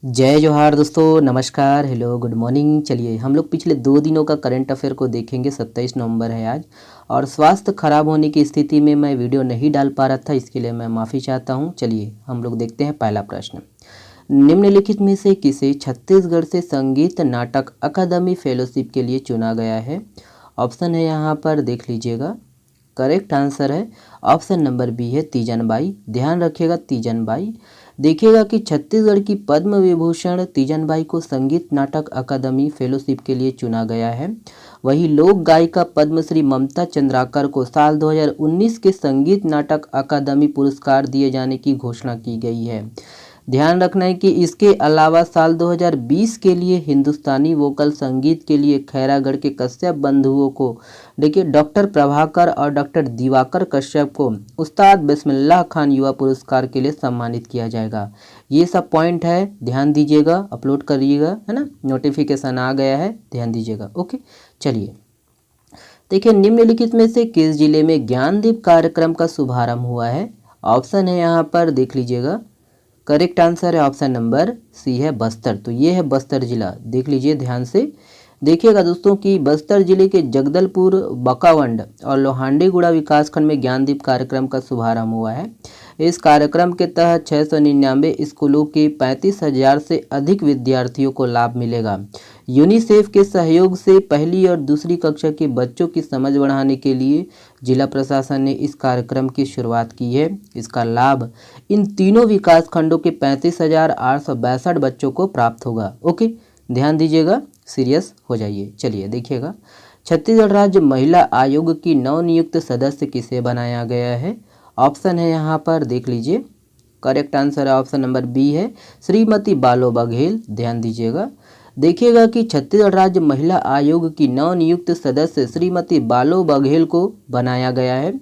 जय जोहार दोस्तों, नमस्कार, हेलो, गुड मॉर्निंग। चलिए हम लोग पिछले 2 दिनों का करंट अफेयर को देखेंगे। 27 नवंबर है आज। और स्वास्थ्य खराब होने की स्थिति में मैं वीडियो नहीं डाल पा रहा था, इसके लिए मैं माफ़ी चाहता हूं। चलिए हम लोग देखते हैं पहला प्रश्न। निम्नलिखित में से किसे छत्तीसगढ़ से संगीत नाटक अकादमी फेलोशिप के लिए चुना गया है? ऑप्शन है यहाँ पर, देख लीजिएगा। करेक्ट आंसर है ऑप्शन नंबर बी है तीजन बाई। ध्यान रखिएगा, तीजन बाई। देखिएगा कि छत्तीसगढ़ की पद्म विभूषण तीजन बाई को संगीत नाटक अकादमी फेलोशिप के लिए चुना गया है। वही लोक गायिका पद्मश्री ममता चंद्राकर को साल 2019 के संगीत नाटक अकादमी पुरस्कार दिए जाने की घोषणा की गई है। ध्यान रखना है कि इसके अलावा साल 2020 के लिए हिंदुस्तानी वोकल संगीत के लिए खैरागढ़ के कश्यप बंधुओं को, देखिए, डॉक्टर प्रभाकर और डॉक्टर दिवाकर कश्यप को उस्ताद बिस्मिल्लाह खान युवा पुरस्कार के लिए सम्मानित किया जाएगा। ये सब पॉइंट है, ध्यान दीजिएगा, अपलोड करिएगा, है ना, नोटिफिकेशन आ गया है, ध्यान दीजिएगा। ओके, चलिए देखिए, निम्नलिखित में से किस जिले में ज्ञानदीप कार्यक्रम का शुभारंभ हुआ है? ऑप्शन है यहाँ पर, देख लीजिएगा। करेक्ट आंसर है ऑप्शन नंबर सी है बस्तर। तो ये है बस्तर जिला, देख लीजिए ध्यान से। देखिएगा दोस्तों कि बस्तर जिले के जगदलपुर, बकावंड और लोहांडीगुड़ा विकासखंड में ज्ञानदीप कार्यक्रम का शुभारंभ हुआ है। इस कार्यक्रम के तहत 699 स्कूलों के 35,000 से अधिक विद्यार्थियों को लाभ मिलेगा। यूनिसेफ के सहयोग से पहली और दूसरी कक्षा के बच्चों की समझ बढ़ाने के लिए जिला प्रशासन ने इस कार्यक्रम की शुरुआत की है। इसका लाभ इन तीनों विकास खंडों के 35,862 बच्चों को प्राप्त होगा। ओके, ध्यान दीजिएगा, सीरियस हो जाइए। चलिए देखिएगा, छत्तीसगढ़ राज्य महिला आयोग की नवनियुक्त सदस्य किसे बनाया गया है? ऑप्शन है यहाँ पर, देख लीजिए। करेक्ट आंसर है ऑप्शन नंबर बी है श्रीमती बालो बघेल। ध्यान दीजिएगा, देखिएगा कि छत्तीसगढ़ राज्य महिला आयोग की नवनियुक्त सदस्य श्रीमती बालो बघेल को बनाया गया है।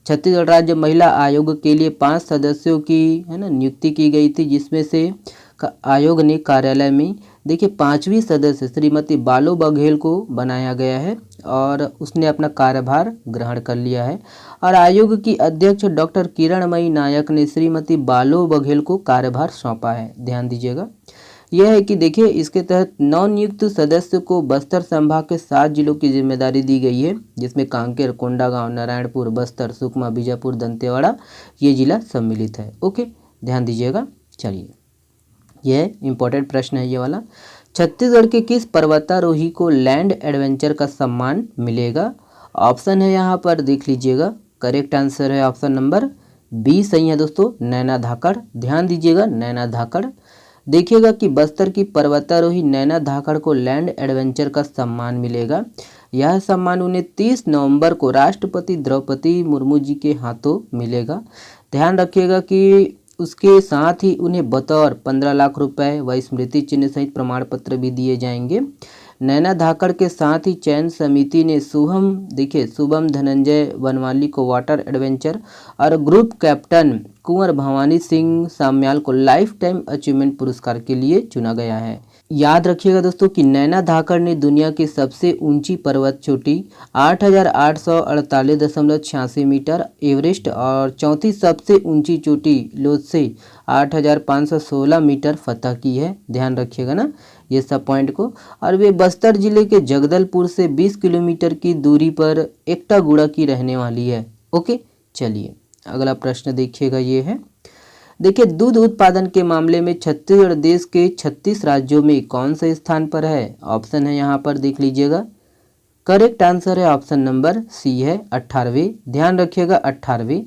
छत्तीसगढ़ राज्य महिला आयोग के लिए 5 सदस्यों की, है ना, नियुक्ति की गई थी, जिसमें से आयोग ने कार्यालय में, देखिए, 5वीं सदस्य श्रीमती बालो बघेल को बनाया गया है और उसने अपना कार्यभार ग्रहण कर लिया है। और आयोग की अध्यक्ष डॉक्टर किरणमयी नायक ने श्रीमती बालो बघेल को कार्यभार सौंपा है। ध्यान दीजिएगा, यह है कि देखिए, इसके तहत नवनियुक्त सदस्य को बस्तर संभाग के 7 जिलों की जिम्मेदारी दी गई है, जिसमें कांकेर, कोंडागांव, नारायणपुर, बस्तर, सुकमा, बीजापुर, दंतेवाड़ा ये जिला सम्मिलित है। ओके, ध्यान दीजिएगा। चलिए, यह इंपॉर्टेंट प्रश्न है ये वाला। छत्तीसगढ़ के किस पर्वतारोही को लैंड एडवेंचर का सम्मान मिलेगा? ऑप्शन है यहाँ पर, देख लीजिएगा। करेक्ट आंसर है ऑप्शन नंबर बी सही है दोस्तों, नैना धाकड़। ध्यान दीजिएगा, नैना धाकड़। देखिएगा कि बस्तर की पर्वतारोही नैना धाकड़ को लैंड एडवेंचर का सम्मान मिलेगा। यह सम्मान उन्हें 30 नवंबर को राष्ट्रपति द्रौपदी मुर्मू जी के हाथों मिलेगा। ध्यान रखिएगा कि उसके साथ ही उन्हें बतौर 15 लाख रुपए व स्मृति चिन्ह सहित प्रमाण पत्र भी दिए जाएंगे। नैना धाकड़ के साथ ही चयन समिति ने शुभम धनंजय वनवाली को वाटर एडवेंचर और ग्रुप कैप्टन कुंवर भवानी सिंह साम्याल को लाइफ टाइम अचीवमेंट पुरस्कार के लिए चुना गया है। याद रखिएगा दोस्तों कि नैना धाकड़ ने दुनिया की सबसे ऊंची पर्वत चोटी 8,848.86 मीटर एवरेस्ट और चौथी सबसे ऊंची चोटी लोत्से 8,516 मीटर फतह की है। ध्यान रखिएगा ना ये सब पॉइंट को। और वे बस्तर जिले के जगदलपुर से 20 किलोमीटर की दूरी पर एकटागुड़ा की रहने वाली है। ओके, चलिए अगला प्रश्न देखिएगा, ये है, देखिए, दूध उत्पादन के मामले में छत्तीसगढ़ देश के 36 राज्यों में कौन से स्थान पर है? ऑप्शन है यहाँ पर, देख लीजिएगा। करेक्ट आंसर है ऑप्शन नंबर सी है 18वें। ध्यान रखिएगा, 18वें।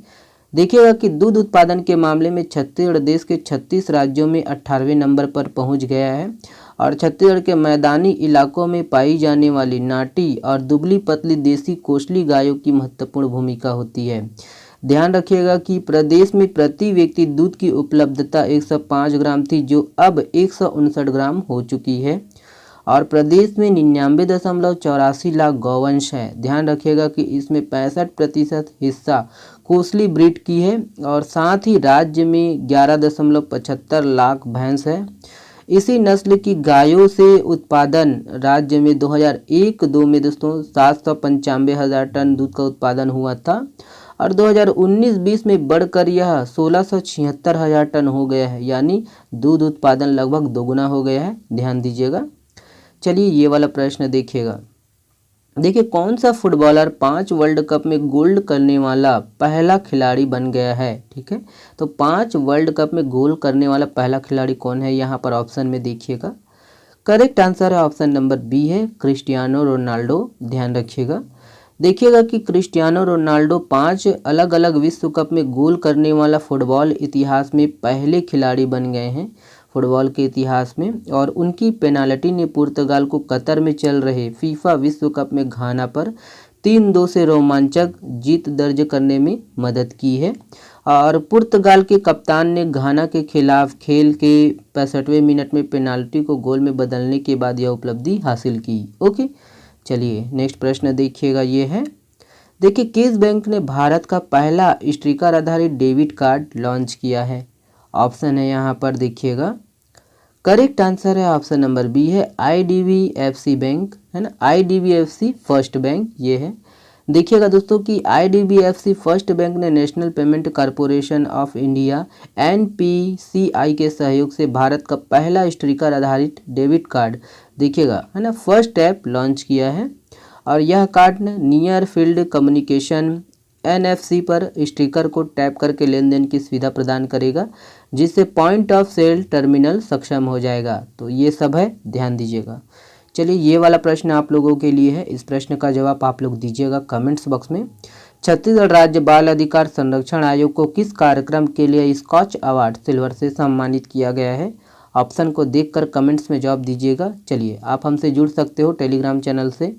देखिएगा कि दूध उत्पादन के मामले में छत्तीसगढ़ देश के 36 राज्यों में 18वें नंबर पर पहुंच गया है। और छत्तीसगढ़ के मैदानी इलाकों में पाई जाने वाली नाटी और दुबली पतली देसी कोसली गायों की महत्वपूर्ण भूमिका होती है। ध्यान रखिएगा कि प्रदेश में प्रति व्यक्ति दूध की उपलब्धता 105 ग्राम थी, जो अब 159 ग्राम हो चुकी है। और प्रदेश में 99.84 लाख गौवंश है। ध्यान रखिएगा कि इसमें 65% हिस्सा कोसली ब्रीड की है और साथ ही राज्य में 11.75 लाख भैंस है। इसी नस्ल की गायों से उत्पादन राज्य में 2001-2 में दोस्तों 795,000 टन दूध का उत्पादन हुआ था। और 2019-20 में बढ़कर यह 1676,000 टन हो गया है, यानी दूध उत्पादन लगभग दोगुना हो गया है। ध्यान दीजिएगा। चलिए ये वाला प्रश्न देखिएगा। देखिए कौन सा फुटबॉलर 5 वर्ल्ड कप में गोल्ड करने वाला पहला खिलाड़ी बन गया है। ठीक है, तो 5 वर्ल्ड कप में गोल करने वाला पहला खिलाड़ी कौन है, यहाँ पर ऑप्शन में देखिएगा। करेक्ट आंसर है ऑप्शन नंबर बी है, क्रिस्टियानो रोनाल्डो। ध्यान रखिएगा। देखिएगा कि क्रिस्टियानो रोनाल्डो 5 अलग अलग विश्व कप में गोल करने वाला फुटबॉल इतिहास में पहले खिलाड़ी बन गए हैं फुटबॉल के इतिहास में, और उनकी पेनाल्टी ने पुर्तगाल को कतर में चल रहे फीफा विश्व कप में घाना पर 3-2 से रोमांचक जीत दर्ज करने में मदद की है। और पुर्तगाल के कप्तान ने घाना के खिलाफ खेल के 65वें मिनट में पेनाल्टी को गोल में बदलने के बाद यह उपलब्धि हासिल की। ओके, चलिए नेक्स्ट प्रश्न देखिएगा। ये है, देखिए किस बैंक ने भारत का पहला स्टिकर आधारित डेबिट कार्ड लॉन्च किया है। ऑप्शन है यहाँ पर देखिएगा। करेक्ट आंसर है ऑप्शन नंबर बी है, IDBFC बैंक, है ना, IDBFC फर्स्ट बैंक ये है। देखिएगा दोस्तों कि IDBFC फर्स्ट बैंक ने national payment corporation of India NPCI के सहयोग से भारत का पहला स्टिकर आधारित डेबिट कार्ड, देखिएगा, है ना, फर्स्ट ऐप लॉन्च किया है। और यह card near field communication NFC पर स्टिकर को टैप करके लेन देन की सुविधा प्रदान करेगा, जिससे पॉइंट ऑफ सेल टर्मिनल सक्षम हो जाएगा। तो ये सब है, ध्यान दीजिएगा। चलिए ये वाला प्रश्न आप लोगों के लिए है। इस प्रश्न का जवाब आप लोग दीजिएगा कमेंट्स बॉक्स में। छत्तीसगढ़ राज्य बाल अधिकार संरक्षण आयोग को किस कार्यक्रम के लिए स्कॉच अवार्ड सिल्वर से सम्मानित किया गया है। ऑप्शन को देखकर कमेंट्स में जवाब दीजिएगा। चलिए आप हमसे जुड़ सकते हो टेलीग्राम चैनल से,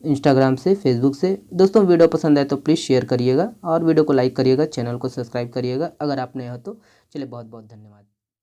इंस्टाग्राम से, फेसबुक से। दोस्तों वीडियो पसंद आए तो प्लीज़ शेयर करिएगा और वीडियो को लाइक करिएगा, चैनल को सब्सक्राइब करिएगा अगर आप नए हो तो। चलिए बहुत बहुत धन्यवाद।